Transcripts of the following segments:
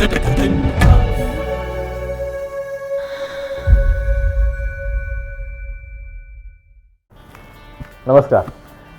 नमस्कार,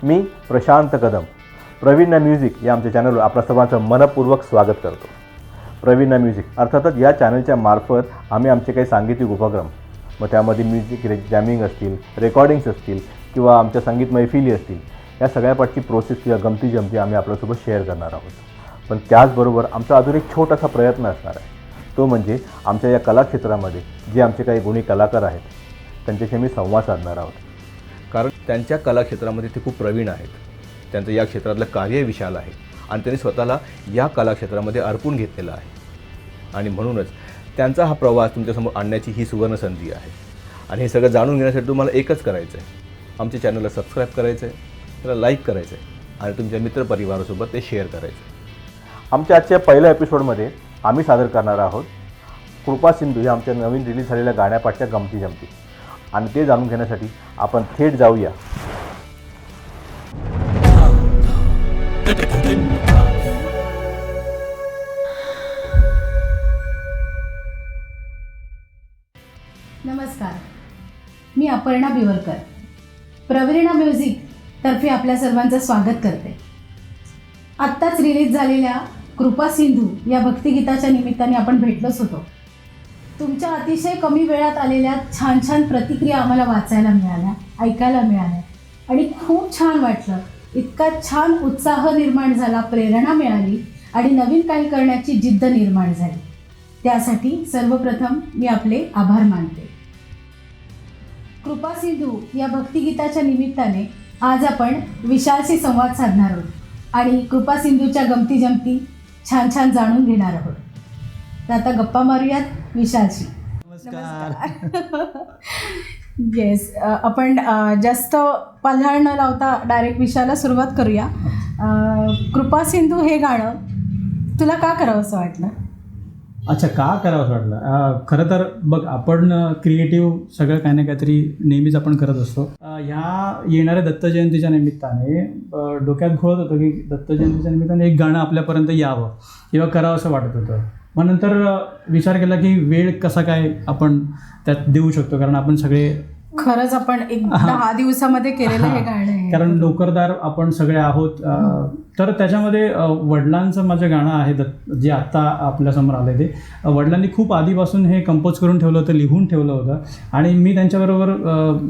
मी प्रशांत कदम. प्रवीणा म्युझिक या आमच्या चॅनलवर आपल्या सर्वांचं मनपूर्वक स्वागत करतो. प्रवीणा म्युझिक अर्थातच या चॅनलच्या मार्फत आम्ही आमचे काही सांगीतिक उपक्रम, मग त्यामध्ये म्युझिक जॅमिंग असतील, रेकॉर्डिंग्स असतील किंवा आमच्या संगीत मैफिली असतील, या सगळ्या पाठची प्रोसेस किंवा गमती जमती आम्ही आपल्यासोबत शेअर करणार आहोत. पण त्याचबरोबर आमचा अजून एक छोटासा प्रयत्न असणार आहे. तो म्हणजे आमच्या या कलाक्षेत्रामध्ये जे आमचे काही गुणी कलाकार आहेत त्यांच्याशी आम्ही संवाद साधणार आहोत. कारण त्यांच्या कलाक्षेत्रामध्ये ते खूप प्रवीण आहेत. त्यांचं या क्षेत्रातलं कार्य विशाल आहे आणि त्यांनी स्वतःला या कलाक्षेत्रामध्ये अर्पून घेतलेलं आहे. आणि म्हणूनच त्यांचा हा प्रवास तुमच्यासमोर आणण्याची ही सुवर्ण संधी आहे. आणि हे सगळं जाणून घेण्यासाठी तुम्हाला एकच करायचं आहे, आमच्या चॅनलला सबस्क्राईब करायचं आहे, त्याला लाईक करायचं आहे आणि तुमच्या मित्रपरिवारासोबत ते शेअर करायचं आहे. आमच्या आजच्या पहिल्या एपिसोडमध्ये आम्ही सादर करणार आहोत कृपा सिंधू या आमच्या नवीन रिलीज झालेल्या गाण्यापाठच्या गमती जमती. आणि ते जाणून घेण्यासाठी आपण थेट जाऊया नमस्कार, मी अपर्णा बिवरकर. प्रवीणा म्युझिक तर्फे आपल्या सर्वांचं स्वागत करते. आत्ताच रिलीज झालेल्या कृपा सिंधू या भक्तिगीताच्या निमित्ताने आपण भेटलोच होतो. तुमच्या अतिशय कमी वेळात आलेल्या छान छान प्रतिक्रिया आम्हाला वाचायला मिळाल्या, ऐकायला मिळाल्या आणि खूप छान वाटलं. इतका छान उत्साह निर्माण झाला, प्रेरणा मिळाली आणि नवीन काही करण्याची जिद्द निर्माण झाली. त्यासाठी सर्वप्रथम मी आपले आभार मानते. कृपा सिंधू या भक्तिगीताच्या निमित्ताने आज आपण विशालशी संवाद साधणार आहोत आणि कृपा सिंधूच्या गमती जमती छान छान जाणून घेणार आहोत. तर आता गप्पा मारूयात विशालशी. नमस्कार. येस, आपण जास्त पल्हाळ न लावता डायरेक्ट विशालला सुरुवात करूया. कृपा सिंधू हे गाणं तुला का करावं असं वाटलं? अच्छा, का करावं असं वाटलं? खरं तर बघ, आपण क्रिएटिव्ह सगळं काही ना काहीतरी नेहमीच आपण करत असतो. ह्या येणाऱ्या दत्त जयंतीच्या निमित्ताने डोक्यात घोळत होतं की दत्त जयंतीच्या निमित्ताने एक गाणं आपल्यापर्यंत यावं किंवा करावं असं वाटत होतं. मग नंतर विचार केला की वेळ कसा काय आपण त्यात देऊ शकतो, कारण आपण सगळे खरंच आपण एक 10 दिवसामध्ये केलेलं हे गाणं आहे. कारण नोकरदार आपण सगळे आहोत. तर त्याच्यामध्ये वडिलांचं माझं गाणं आहे जे आत्ता आपल्यासमोर आलं. ते वडिलांनी खूप आधीपासून हे कंपोज करून ठेवलं होतं, लिहून ठेवलं होतं आणि मी त्यांच्याबरोबर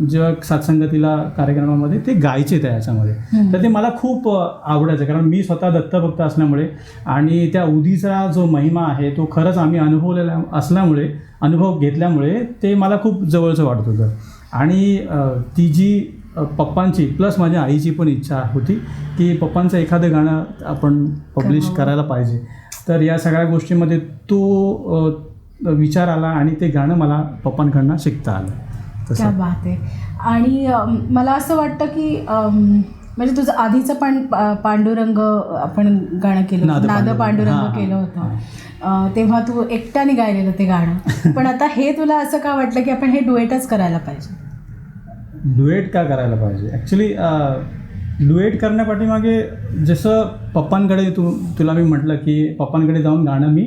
जेव्हा सातसंगतीला कार्यक्रमामध्ये ते गायचे त्याच्यामध्ये, तर ते मला खूप आवडायचं. कारण मी स्वतः दत्तभक्त असल्यामुळे आणि त्या उदीचा जो महिमा आहे तो खरंच आम्ही अनुभवलेला असल्यामुळे, अनुभव घेतल्यामुळे ते मला खूप जवळचं वाटत होतं. आणि ती जी पप्पांची प्लस माझ्या आईची पण इच्छा होती की पप्पांचं एखादं गाणं आपण पब्लिश करायला पाहिजे. तर या सगळ्या गोष्टीमध्ये तो विचार आला आणि ते गाणं मला पप्पांकडनं शिकता आलं. क्या बात आहे. आणि मला असं वाटतं की म्हणजे तुझं आधीचं पण पांडुरंग आपण गाणं केलं, नाद पांडुरंग केलं होतं, तेव्हा तू एकट्याने गायलेलं ते गाणं. पण आता हे तुला असं का वाटलं की आपण हे डुएटच करायला पाहिजे? डुएट का करायला पाहिजे? ॲक्च्युली डुएट करण्यापाठीमागे जसं पप्पांकडे तुला मी म्हटलं की पप्पांकडे जाऊन गाणं मी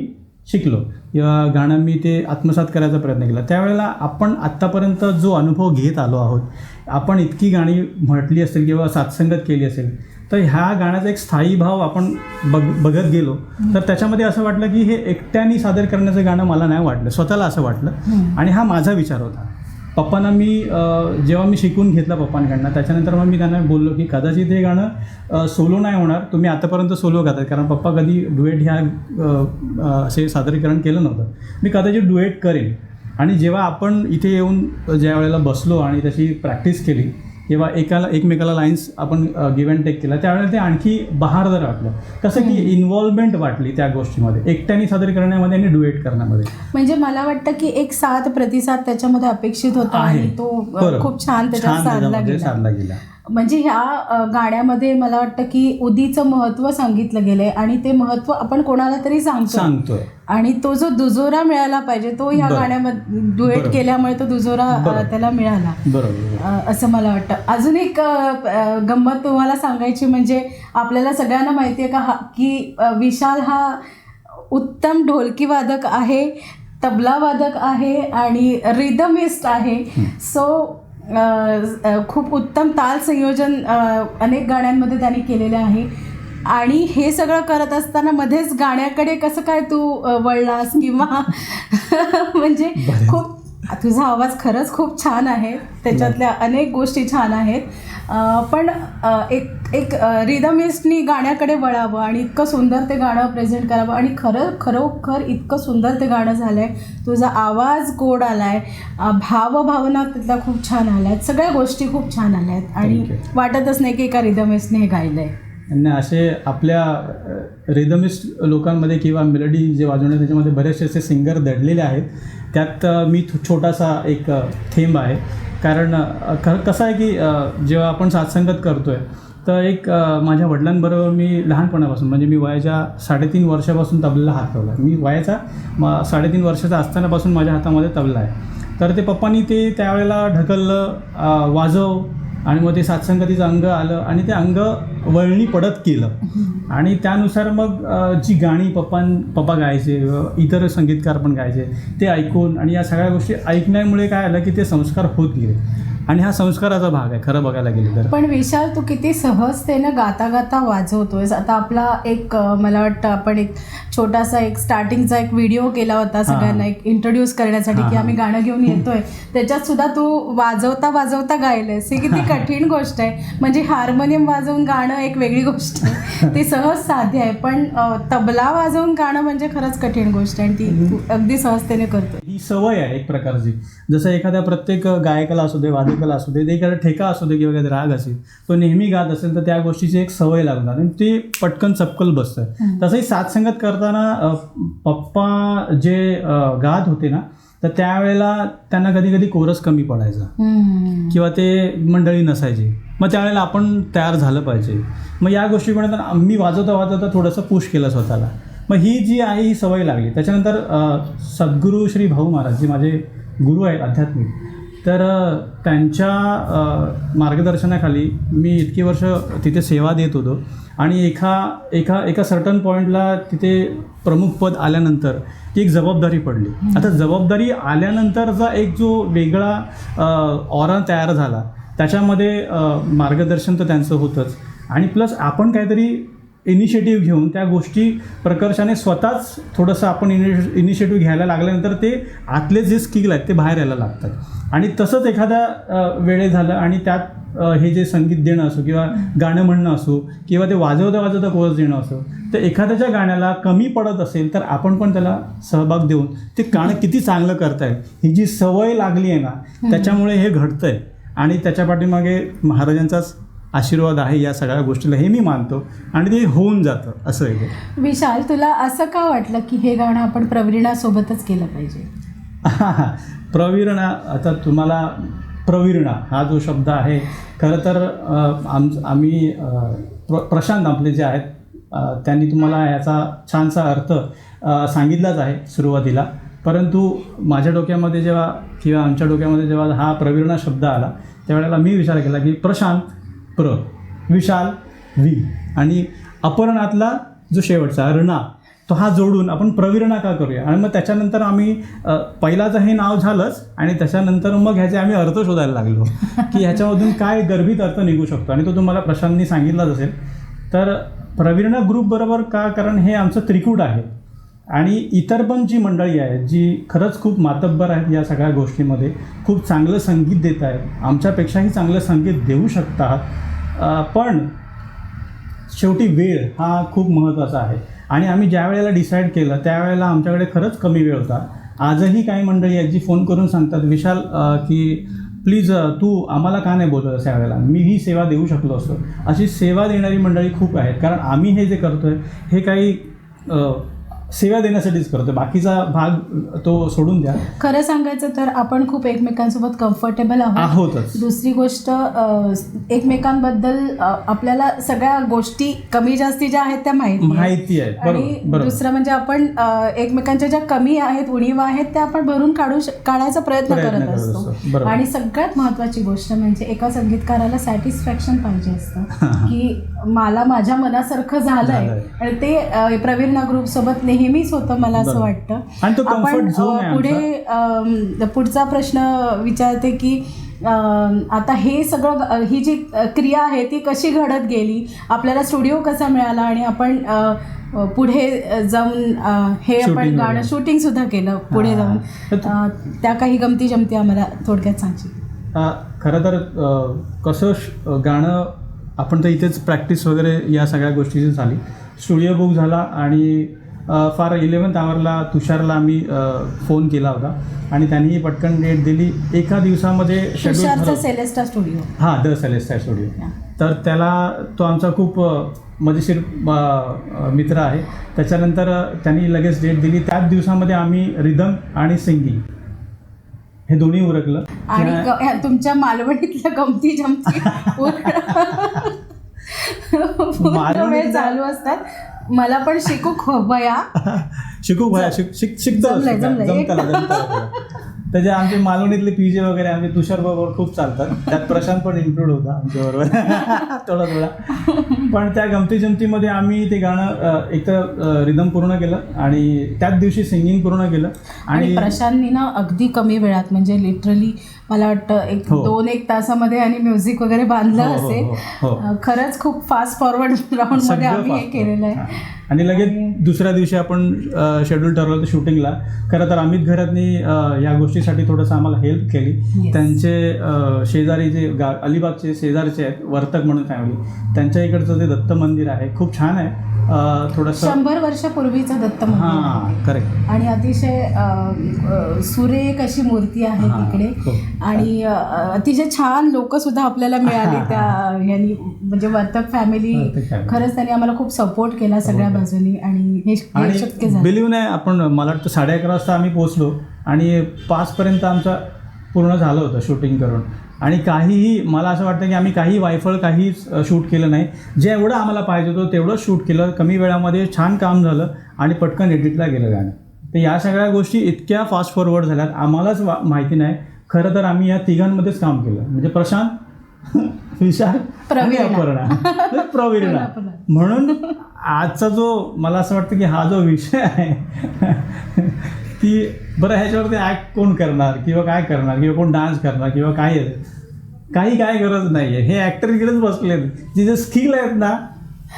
शिकलो किंवा गाणं मी ते आत्मसात करायचा प्रयत्न केला. त्यावेळेला आपण आत्तापर्यंत जो अनुभव घेत आलो आहोत, आपण इतकी गाणी म्हटली असेल किंवा साथसंगत केली असेल, तर ह्या गाण्याचा एक स्थायी भाव आपण बघत गेलो. तर त्याच्यामध्ये असं वाटलं की हे एकट्याने सादर करण्याचं गाणं मला नाही वाटलं, स्वतःला असं वाटलं. आणि हा माझा विचार होता. पप्पांना मी जेव्हा मी शिकून घेतलं पप्पांकडनं, त्याच्यानंतर मग मी त्यांना बोललो की कदाचित हे गाणं सोलो नाही होणार, तुम्ही आतापर्यंत सोलो गातात, कारण पप्पा कधी डुएट ह्या असे सादरीकरण केलं नव्हतं. मी कदाचित डुएट करेन. आणि जेव्हा आपण इथे येऊन ज्या वेळेला बसलो आणि त्याची प्रॅक्टिस केली किंवा एकमेकाला लाईन्स आपण गिव्ह अँड टेक केला, त्यावेळेला ते आणखी बहारदार वाटलं. कसं की इन्व्हॉल्वमेंट वाटली त्या गोष्टीमध्ये, एकट्याने सादर करण्यामध्ये आणि डुएट करण्यामध्ये. म्हणजे मला वाटतं की एक साथ प्रतिसाद त्याच्यामध्ये अपेक्षित होता आणि तो खूप छान त्याच्यात साधला गेला. म्हणजे ह्या गाण्यामध्ये मला वाटतं की उदीचं महत्त्व सांगितलं गेलंय आणि ते महत्त्व आपण कोणाला तरी सांगतोय आणि तो जो दुजोरा मिळाला पाहिजे तो ह्या गाण्यामध्ये डुएट केल्यामुळे तो दुजोरा त्याला मिळाला. बरोबर, असं मला वाटतं. अजून एक गंमत तुम्हाला सांगायची म्हणजे आपल्याला सगळ्यांना माहिती आहे का की विशाल हा उत्तम ढोलकी वादक आहे, तबला वादक आहे आणि रिदमिस्ट आहे. सो खूप उत्तम ताल संयोजन अनेक गाण्यांमध्ये त्यांनी केलेले आहे. आणि हे सगळं करत असताना मध्येच गाण्याकडे कसं काय तू वळलास किंवा म्हणजे खूप तुझा आवाज खरंच खूप छान आहे, त्याच्यातल्या अनेक गोष्टी छान आहेत, पण एक रिदमिस्टनी गाण्याकडे वळावं आणि इतकं सुंदर ते गाणं प्रेझेंट करावं आणि खरोखर इतकं सुंदर ते गाणं झालं आहे. तुझा आवाज गोड आला आहे, भावभावना तिथल्या खूप छान आल्या आहेत, सगळ्या गोष्टी खूप छान आल्या आहेत आणि वाटतच नाही की एका रिदमिस्टने हे गायलं आहे. आणि असे आपल्या रिदमिस्ट लोकांमध्ये किंवा मेलडी जे वाजवणे त्याच्यामध्ये बरेचसे असे सिंगर दडलेले आहेत. त्यात मी छोटासा एक थेंब आहे. कारण कसं आहे की जेव्हा आपण साथसंगत करतो आहे तर एक माझ्या वडिलांबरोबर मी लहानपणापासून म्हणजे मी वयाच्या 3.5 वर्षापासून तबल्याला हात लावला. मी वयाचा 3.5 वर्षाचा असतानापासून माझ्या हातामध्ये तबला आहे. तर ते पप्पांनी ते त्यावेळेला ढकललं, वाजव, आणि मग ते साथसंगतीचं अंग आलं आणि ते अंग वळणी पडत केलं. आणि त्यानुसार मग जी गाणी पप्पा गायचे, इतर संगीतकार पण गायचे, ते ऐकून आणि या सगळ्या गोष्टी ऐकण्यामुळे काय आलं की ते संस्कार होत गेले. आणि हा संस्काराचा भाग आहे खरं बघायला गेलं तर. पण विशाल, तू किती सहजतेनं गाता गाता वाजवतोयस. आता आपला एक मला वाटतं आपण एक छोटासा एक स्टार्टिंगचा एक व्हिडिओ केला होता सगळ्यांना एक इंट्रोड्यूस करण्यासाठी की आम्ही गाणं घेऊन येतोय, त्याच्यात सुद्धा तू वाजवता गायलंयस. ही किती कठीण गोष्ट आहे. म्हणजे हार्मोनियम वाजवून गाणं एक वेगळी गोष्ट आहे, ती सहज साध्य आहे, पण तबला वाजवून गाणं म्हणजे खरंच कठीण गोष्ट आहे आणि ती तू अगदी सहजतेने करतो. ही सवय आहे एक प्रकारची. जसं एखाद्या प्रत्येक गायकाला असू दे, वादकाला असू दे, एखादा ठेका असू दे किंवा एखादा राग असेल, तो नेहमी गात असेल तर त्या गोष्टीची एक सवय लागणार आणि ते पटकन चपकल बसतं. तसंही साथसंगत करताना पप्पा जे गात होते ना, तर त्यावेळेला त्यांना कधी कधी कोरस कमी पडायचा किंवा ते मंडळी नसायची. मग त्यावेळेला आपण तयार झालं पाहिजे. मग या गोष्टी पण मी वाजवता थोडंसं पुश केलं स्वतःला. मग ही जी आहे ही सवय लागली. त्याच्यानंतर सद्गुरू श्री भाऊ महाराज जे माझे गुरु आहेत आध्यात्मिक, तर त्यांच्या मार्गदर्शनाखाली मी इतकी वर्ष तिथे सेवा देत होतो. आणि एका सर्टन पॉईंटला तिथे प्रमुख पद आल्यानंतर ती एक जबाबदारी पडली. आता जबाबदारी आल्यानंतरचा एक जो वेगळा ऑरा तयार झाला, त्याच्यामध्ये मार्गदर्शन तर त्यांचं होतंच आणि प्लस आपण काहीतरी इनिशिएटिव्ह घेऊन त्या गोष्टी प्रकर्षाने स्वतःच थोडंसं आपण इनिशिएटिव्ह घ्यायला लागल्यानंतर ते आतले जे स्किल आहेत ते बाहेर यायला लागतात. आणि तसंच एखाद्या वेळे झालं आणि त्यात हे जे संगीत देणं असो किंवा गाणं म्हणणं असो किंवा ते वाजवता कोर्स देणं असो, तर एखाद्याच्या गाण्याला कमी पडत असेल तर आपण पण त्याला सहभाग देऊन ते गाणं किती चांगलं करताय ही जी सवय लागली आहे ना, त्याच्यामुळे हे घडतं आहे. आणि त्याच्या पाठीमागे महाराजांचाच आशीर्वाद आहे या सगळ्या गोष्टीला, हे मी मानतो आणि ते होऊन जातं असं आहे. विशाल, तुला असं का वाटलं की हे गाणं आपण प्रवीणासोबतच केलं पाहिजे? प्रवीणा, आता तुम्हाला प्रवीणा हा जो शब्द आहे, खरं तर आम्ही प्रशांत आपले जे आहेत त्यांनी तुम्हाला याचा छानसा अर्थ सांगितलाच आहे सुरुवातीला. परंतु माझ्या डोक्यामध्ये जेव्हा किंवा आमच्या डोक्यामध्ये जेव्हा हा प्रवीणा शब्द आला त्यावेळेला मी विचार केला की प्रशांत प्र, विशाल वी आणि अपर्णातला जो शेवटचा रणा, तो हा जोडून आपण प्रवीणा का करूया. आणि मग त्याच्यानंतर आम्ही पहिलाचं हे नाव झालंच आणि त्याच्यानंतर मग ह्याचे आम्ही अर्थ शोधायला लागलो की ह्याच्यामधून काय गर्भित अर्थ निघू शकतो. आणि तो तुम्हाला प्रशांतनी सांगितलाच असेल. तर प्रवीणा ग्रुपबरोबर का, कारण हे आमचं त्रिकूट आहे आणि इतर पण जी मंडळी आहेत जी खरंच खूप मातब्बर आहेत या सगळ्या गोष्टीमध्ये, खूप चांगलं संगीत देत आहेत, आमच्यापेक्षाही चांगलं संगीत देऊ शकतात. पण शेवटी वेळ हा खूप महत्त्वाचा आहे. आणि आम्ही ज्या वेळेला डिसाईड केलं त्यावेळेला आमच्याकडे खरंच कमी वेळ होता. आजही काही मंडळी आहेत जी फोन करून सांगतात, विशाल की प्लीज तू आम्हाला का नाही बोलत अशा वेळेला, मी ही सेवा देऊ शकलो असतो. अशी सेवा देणारी मंडळी खूप आहेत. कारण आम्ही हे जे करतो आहे हे काही सेवा देण्यासाठीच करतो, बाकीचा भाग तो सोडून द्या. खरं सांगायचं तर आपण खूप एकमेकांसोबत कम्फर्टेबल आहोतच. दुसरी गोष्ट, एकमेकांबद्दल आपल्याला सगळ्या गोष्टी कमी जास्ती ज्या आहेत त्या माहिती आहेत. आणि दुसरं म्हणजे आपण एकमेकांच्या ज्या कमी आहेत, उणीवा आहेत, त्या आपण भरून काढायचा प्रयत्न करत असतो. आणि सगळ्यात महत्त्वाची गोष्ट म्हणजे एका संगीतकाराला सॅटिस्फॅक्शन पाहिजे असतं की मला माझ्या मनासारखं झालंय. आणि ते प्रवीणा ग्रुप सोबत नेहमीच होतं मला असं बरोबर. वाटतं. आणि तो comfort zone आहे पुढे पुढचा प्रश्न विचारते की आता हे सगळं ही जी क्रिया आहे ती कशी घडत गेली, आपल्याला स्टुडिओ कसा मिळाला आणि आपण पुढे जाऊन हे आपण Shooting गाणं वगैरे. शूटिंग सुद्धा केलं पुढे जाऊन. त्या काही गमती जमती आम्हाला थोडक्यात सांगशील? खरं तर कसं गाणं आपण तर इथेच प्रॅक्टिस वगैरे या सगळ्या गोष्टीची झाली. स्टुडिओ बुक झाला आणि फार 11th आवरला तुषारला आम्ही फोन केला होता आणि त्यांनी पटकन डेट दिली. एका दिवसामध्ये तुषारचा शेड्यूल सेलेस्टा स्टुडिओ. हां, द सेलेस्टा स्टुडिओ. तर त्याला तो आमचा खूप मजेशीर मित्र आहे. त्याच्यानंतर त्यांनी लगेच डेट दिली. त्याच दिवसामध्ये आम्ही रिदम आणि सिंगिंग हे दोन्ही उरकलं. आणि तुमच्या मालवणीतल्या गमती जमती पूर्ण वेळ चालू असतात. मला पण शिकू खवया. शिकू भया शिकतो जमलंय. जमताला. त्याचे आमचे मालवणीतले पीजे वगैरे आमचे तुषार बरोबर खूप चालतात. त्यात प्रशांत पण इन्क्लूड होता आमच्याबरोबर थोडा. पण त्या गमती जमतीमध्ये आम्ही ते गाणं एक तर रिदम पूर्ण केलं आणि त्याच दिवशी सिंगिंग पूर्ण केलं. आणि प्रशांतनी ना अगदी कमी वेळात म्हणजे लिटरली मला वाटतं 2-1 तासामध्ये आणि म्युझिक वगैरे बांधलं असेल. खरंच खूप फास्ट फॉरवर्ड राऊंडमध्ये आम्ही हे केलेलं आहे. आणि लगेच दुसऱ्या दिवशी आपण शेड्यूल ठरवलं होतं शूटिंगला. खरं तर अमित घरातनी या गोष्टीसाठी थोडंसं आम्हाला हेल्प केली. त्यांचे शेजारी जे अलिबागचे शेजारचे आहेत वर्तक म्हणून फॅमिली, त्यांच्या इकडचं ते दत्त मंदिर आहे, खूप छान आहे. थोडंसं 100 वर्षापूर्वीचं दत्त मंदिर. हां, करेक्ट. आणि अतिशय सुरेख अशी मूर्ती आहे तिकडे. आणि अतिशय छान लोक सुद्धा आपल्याला मिळाली त्या यांनी, म्हणजे वर्तक फॅमिली. खरंच त्यांनी आम्हाला खूप सपोर्ट केला सगळ्या बाजूनी आणि हे शक्य झालं. बिलीव्ह नाही, आपण मला वाटतं 11:30 वाजता आम्ही पोहोचलो आणि 5पर्यंत आमचं पूर्ण झालं होतं शूटिंग करून. आणि काहीही मला असं वाटतं की आम्ही काही वायफळ काहीच शूट केलं नाही. जे एवढं आम्हाला पाहिजे होतं तेवढंच शूट केलं. कमी वेळामध्ये छान काम झालं आणि पटकन एडिटला गेलं गाणं. तर या सगळ्या गोष्टी इतक्या फास्ट फॉरवर्ड झाल्यात आम्हालाच माहिती नाही. खरं तर आम्ही या तिघांमध्येच काम केलं, म्हणजे प्रशांत, विशाल आणि अपर्णा, प्रवीणा. म्हणून आजचा जो मला असं वाटतं की हा जो विषय आहे की बरं ह्याच्यावरती ॲक्ट कोण करणार किंवा काय करणार किंवा कोण डान्स करणार किंवा काय काय गरज नाही आहे. हे ॲक्टर इकडेच बसले आहेत. जे जे स्किल आहेत ना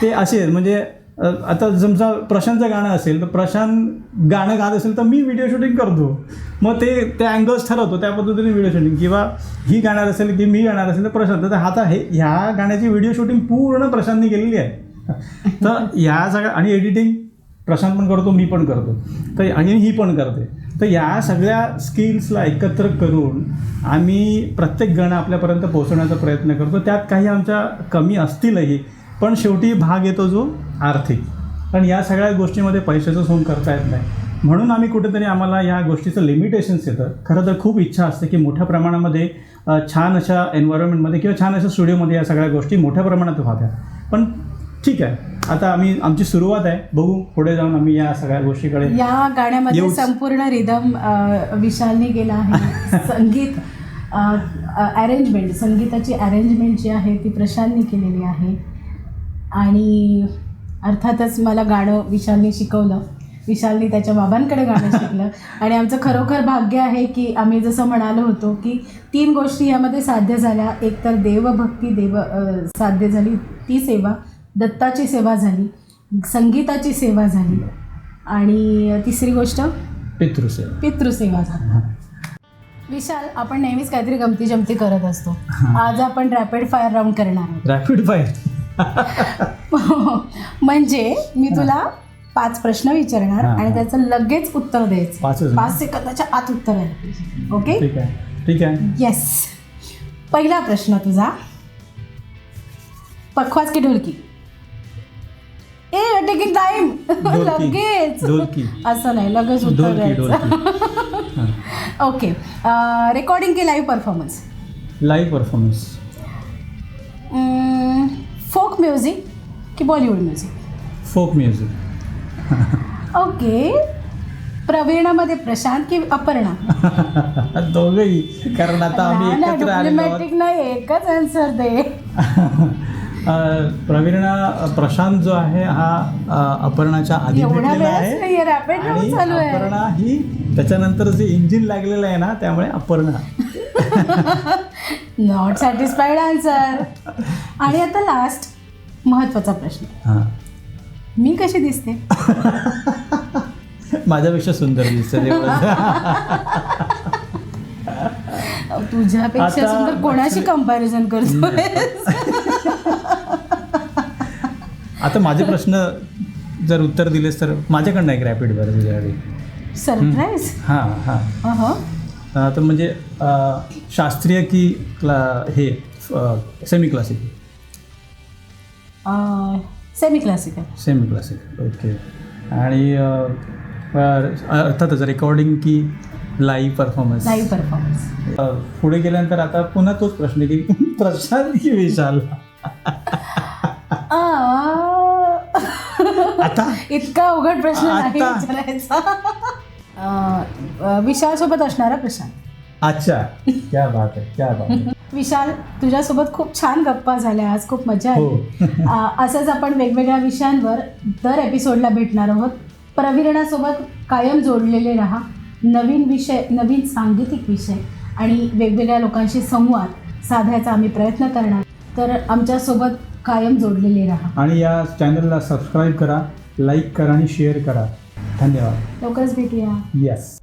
ते असे आहेत. म्हणजे आता समजा प्रशांतचं गाणं असेल तर प्रशांत गाणं गात असेल तर मी व्हिडिओ शूटिंग करतो. मग ते अँगल्स ठरवतो त्या पद्धतीने व्हिडिओ शूटिंग. किंवा ही गाणार असेल की मी गाणार असेल तर प्रशांत. तर आता ह्या गाण्याची व्हिडिओ शूटिंग पूर्ण प्रशांतने केलेली आहे. तर या सगळ्या आणि एडिटिंग प्रशांत पण करतो, मी पण करतो, तर आणि ही पण करते. तर या सगळ्या स्किल्सला एकत्र करून आम्ही प्रत्येक गाणं आपल्यापर्यंत पोहोचवण्याचा प्रयत्न करतो. त्यात काही आमच्या कमी असतीलही, पण शेवटी भाग येतो जो आर्थिक. पण या सगळ्या गोष्टीमध्ये पैशाचं सोंग करता येत नाही. म्हणून आम्ही कुठेतरी आम्हाला या गोष्टीचं लिमिटेशन्स येतं. खरं तर खूप इच्छा असते की मोठ्या प्रमाणामध्ये छान अशा एन्व्हायरमेंटमध्ये किंवा छान अशा स्टुडिओमध्ये या सगळ्या गोष्टी मोठ्या प्रमाणात व्हाव्या. पण ठीक आहे, आता आमची सुरुवात आहे, बघू पुढे जाऊन आम्ही या सगळ्या गोष्टीकडे. या गाण्यामध्ये संपूर्ण रिदम विशालने गेला आहे. संगीत अरेंजमेंट, संगीताची अरेंजमेंट जी आहे ती प्रशांतने केलेली आहे. आणि अर्थातच मला गाणं विशालने शिकवलं. विशालने त्याच्या बाबांकडे गाणं शिकलं. आणि आमचं खरोखर भाग्य आहे की आम्ही जसं म्हणालो होतो की 3 गोष्टी यामध्ये साध्य झाल्या. एक तर देवभक्ती साध्य झाली, ती सेवा, दत्ताची सेवा झाली, संगीताची सेवा झाली, आणि तिसरी गोष्ट पितृसेवा झाली. विशाल, आपण नेहमीच काहीतरी गमती जमती करत असतो. आज आपण रॅपिड फायर राऊंड करणार आहोत. रॅपिड फायर म्हणजे मी तुला 5 प्रश्न विचारणार आणि त्याचं लगेच उत्तर द्यायचं. 5 सेकंदाच्या आत उत्तर आहे. ओके, ठीक आहे. येस. पहिला प्रश्न तुझा, पखवाज की ढोलकी? Taking time. लगेच असं नाही, लगेच उत्तर द्यायचं. ओके. रेकॉर्डिंग की live performance? Live performance. Folk music की Bollywood music? Folk music. Okay. प्रवीणामध्ये प्रशांत की अपर्णा? दोघंही, कारण आता आम्ही एकत्र आलेलो आहोत. डिप्लोमॅटिक नाही, एकच आन्सर दे. प्रशांत जो आहे हा अपर्णाच्या आधी एवढा भेटलेला वेळच आहे नाहीये, रॅपिड आणि राऊंड चालू आहे. अपर्णा ही त्याच्यानंतर जे इंजिन लागलेलं आहे ना त्यामुळे अपर्णा. Not satisfied answer. आणि आता लास्ट महत्वाचा प्रश्न, हां मी कशी दिसते? माझ्यापेक्षा सुंदर दिसते ते. तुझ्यापेक्षा आता सुंदर कोणाशी कंपॅरिझन करतोय? आता माझे प्रश्न जर उत्तर दिलेस तर माझ्याकडनं एक रॅपिड बरं तुझ्याकडे. सरप्राईज. हां हां तर म्हणजे शास्त्रीय की हे semi classical? Semi classical. Semi classical, okay. आणि अर्थातच रेकॉर्डिंग की लाईव्ह परफॉर्मन्स? Live performance. पुढे गेल्यानंतर आता पुन्हा तोच प्रश्न की प्रशांत की विशाल? आता इतका अवघड प्रश्न नाही आता. विचारायचा. विशाल सोबत असणारा प्रशांत. अच्छा, क्या बात आहे, क्या बात आहे. विशाल, तुझ्यासोबत खूप छान गप्पा झाल्या आज, खूप मजा हो. आली. असंच आपण वेगवेगळ्या विषयांवर दर एपिसोडला भेटणार आहोत. प्रवीणासोबत कायम जोडलेले राहा. नवीन विषय, नवीन सांगीतिक विषय आणि वेगवेगळ्या लोकांशी संवाद साधायचा आम्ही प्रयत्न करणार. तर आमच्यासोबत कायम जोडलेले राहा. आणि या चॅनलला सबस्क्राईब करा, लाईक करा आणि शेअर करा. धन्यवाद. लवकरच भेटूया. येस.